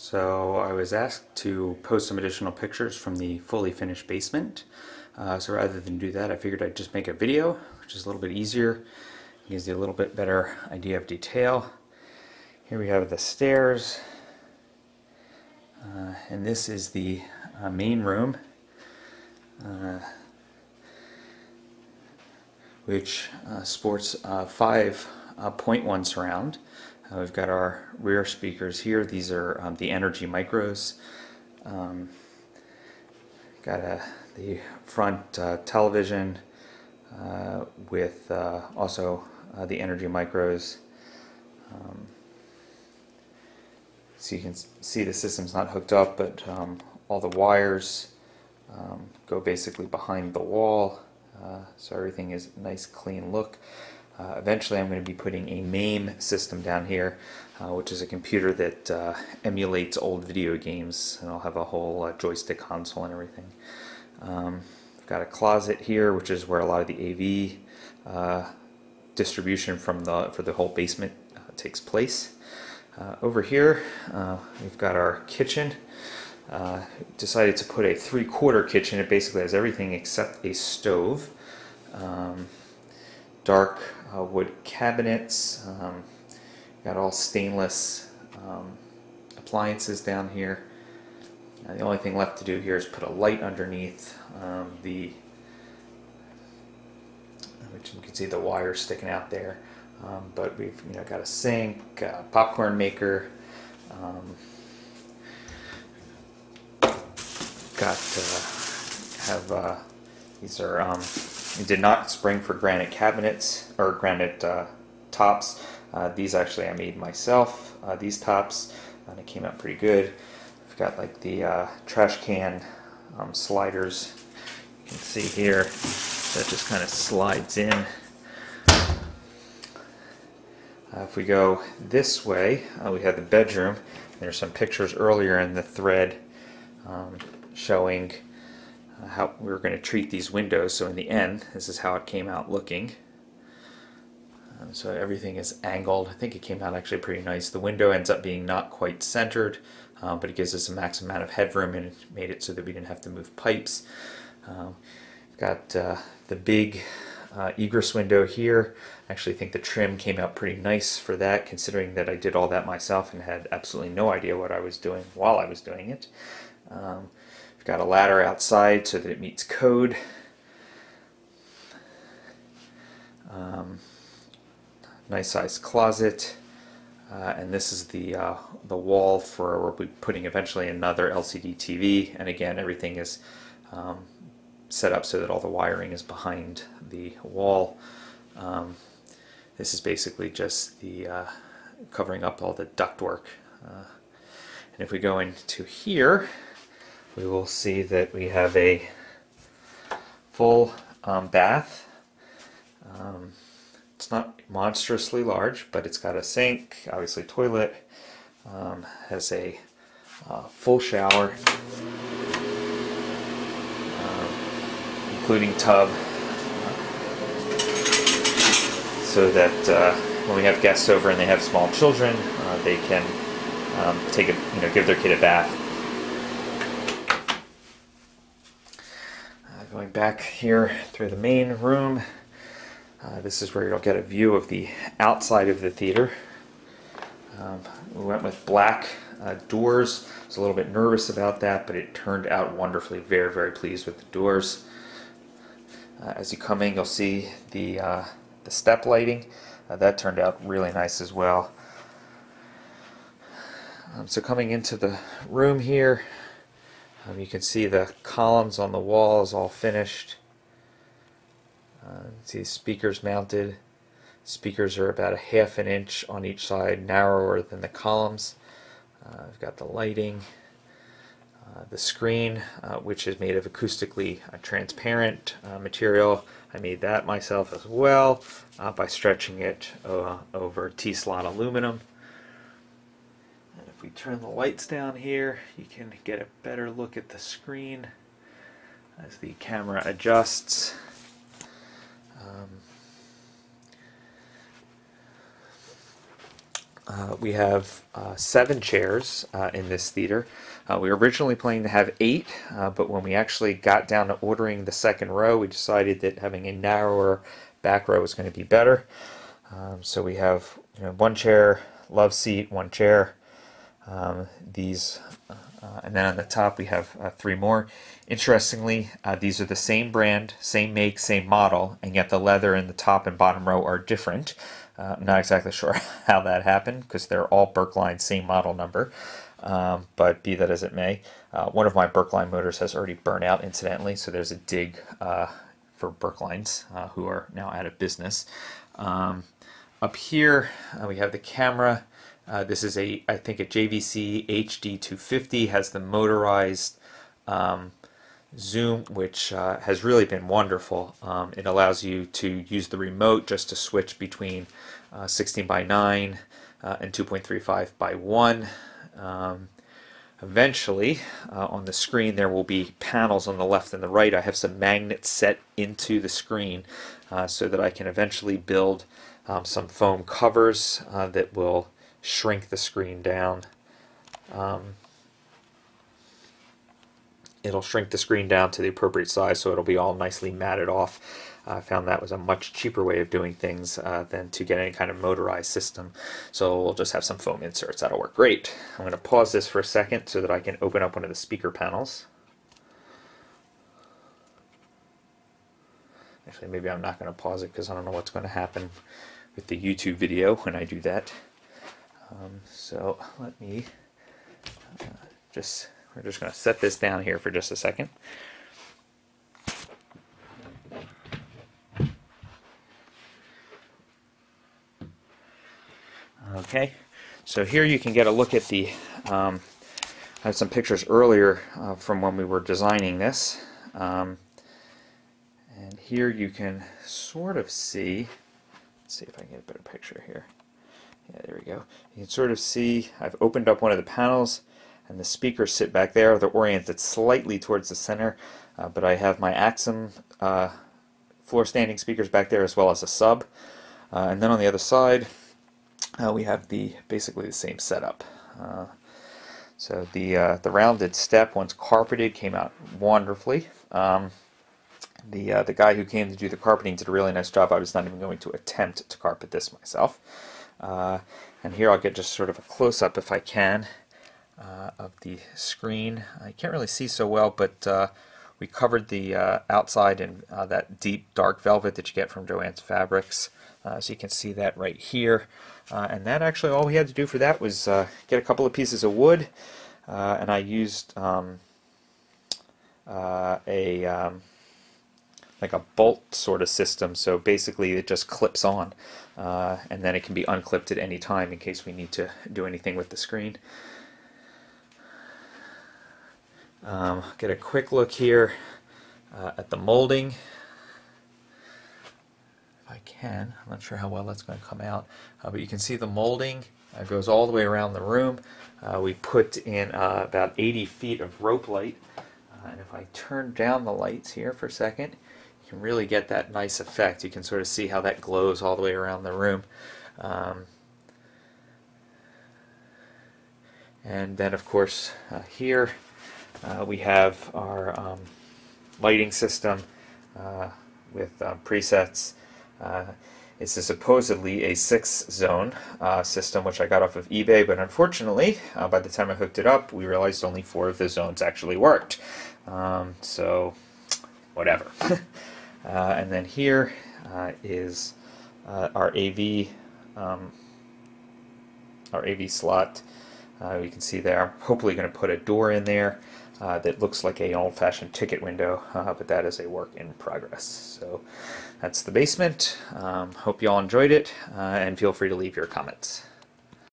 So I was asked to post some additional pictures from the fully finished basement. So rather than do that, I figured I'd just make a video, which is a little bit easier. Gives you a little bit better idea of detail. Here we have the stairs. And this is the main room, which sports 5.1 surround. We've got our rear speakers here. These are the Energy Micros. Got the front television with also the Energy Micros. So you can see the system's not hooked up, but all the wires go basically behind the wall. So everything is a nice clean look. Eventually I'm going to be putting a MAME system down here, which is a computer that emulates old video games, and I'll have a whole joystick console and everything. I've got a closet here, which is where a lot of the AV distribution for the whole basement takes place. Over here we've got our kitchen. Decided to put a 3/4 kitchen. It basically has everything except a stove. Dark wood cabinets. Got all stainless appliances down here. The only thing left to do here is put a light underneath which you can see the wire sticking out there. But we've got a sink, popcorn maker. These are we did not spring for granite cabinets or granite tops. These actually I made myself. These tops, and it came out pretty good. I've got like the trash can sliders. You can see here that just kind of slides in. If we go this way, we have the bedroom. There's some pictures earlier in the thread showing how we were going to treat these windows. So in the end, this is how it came out looking. So everything is angled. I think it came out actually pretty nice. The window ends up being not quite centered, but it gives us a max amount of headroom, and it made it so that we didn't have to move pipes. We've got the big egress window here. I actually think the trim came out pretty nice for that, considering that I did all that myself and had absolutely no idea what I was doing while I was doing it. We've got a ladder outside so that it meets code. Nice sized closet, and this is the wall for where we'll be putting eventually another LCD TV. And again, everything is set up so that all the wiring is behind the wall. This is basically just the covering up all the ductwork. And if we go into here, we will see that we have a full bath. It's not monstrously large, but it's got a sink, obviously toilet, has a full shower, including tub, so that when we have guests over and they have small children, they can give their kid a bath. Going back here through the main room, this is where you'll get a view of the outside of the theater. We went with black doors. I was a little bit nervous about that, but it turned out wonderfully. Very, very pleased with the doors. As you come in, you'll see the step lighting. That turned out really nice as well. So coming into the room here, you can see the columns on the wall is all finished. See the speakers mounted. Speakers are about 1/2 inch on each side, narrower than the columns. I've got the lighting, the screen, which is made of acoustically transparent material. I made that myself as well by stretching it over T-slot aluminum. And if we turn the lights down here, you can get a better look at the screen as the camera adjusts. we have 7 chairs in this theater. We were originally planning to have 8, but when we actually got down to ordering the second row, we decided that having a narrower back row was going to be better. So we have 1 chair, love seat, 1 chair. And then on the top we have 3 more. Interestingly, these are the same brand, same make, same model, and yet the leather in the top and bottom row are different. I'm not exactly sure how that happened because they're all Berkline, same model number. But be that as it may, one of my Berkline motors has already burnt out incidentally, so there's a dig for Berklines who are now out of business. Up here we have the camera. This is I think a JVC HD250, has the motorized zoom, which has really been wonderful. It allows you to use the remote just to switch between 16 by 9 and 2.35 by 1. Eventually, on the screen there will be panels on the left and the right. I have some magnets set into the screen so that I can eventually build some foam covers that will shrink the screen down. It'll shrink the screen down to the appropriate size, so it'll be all nicely matted off. I found that was a much cheaper way of doing things than to get any kind of motorized system. So we'll just have some foam inserts. That'll work great. I'm going to pause this for a second so that I can open up one of the speaker panels. Actually, maybe I'm not going to pause it because I don't know what's going to happen with the YouTube video when I do that. So let me we're just going to set this down here for just a second. Okay, so here you can get a look at the, I had some pictures earlier from when we were designing this. And here you can sort of see, let's see if I can get a better picture here. Yeah, there we go. You can sort of see I've opened up one of the panels and the speakers sit back there. They're oriented slightly towards the center, but I have my Axum floor standing speakers back there as well as a sub. And then on the other side we have basically the same setup. So the rounded step, once carpeted, came out wonderfully. The guy who came to do the carpeting did a really nice job. I was not even going to attempt to carpet this myself. And here I'll get just sort of a close-up, if I can, of the screen. I can't really see so well, but we covered the outside in that deep dark velvet that you get from Joann's Fabrics. So you can see that right here. And that actually, all we had to do for that was get a couple of pieces of wood, and I used like a bolt sort of system, so basically it just clips on, and then it can be unclipped at any time in case we need to do anything with the screen. Get a quick look here at the molding. If I can, I'm not sure how well that's going to come out, but you can see the molding goes all the way around the room. We put in about 80 feet of rope light, and if I turn down the lights here for a second, you can really get that nice effect. You can sort of see how that glows all the way around the room. And then of course here we have our lighting system with presets. This is supposedly a 6-zone system, which I got off of eBay, but unfortunately, by the time I hooked it up, we realized only 4 of the zones actually worked. So, whatever. And then here is our AV slot. You can see there. I'm hopefully going to put a door in there that looks like an old-fashioned ticket window, but that is a work in progress. So that's the basement. Hope you all enjoyed it, and feel free to leave your comments.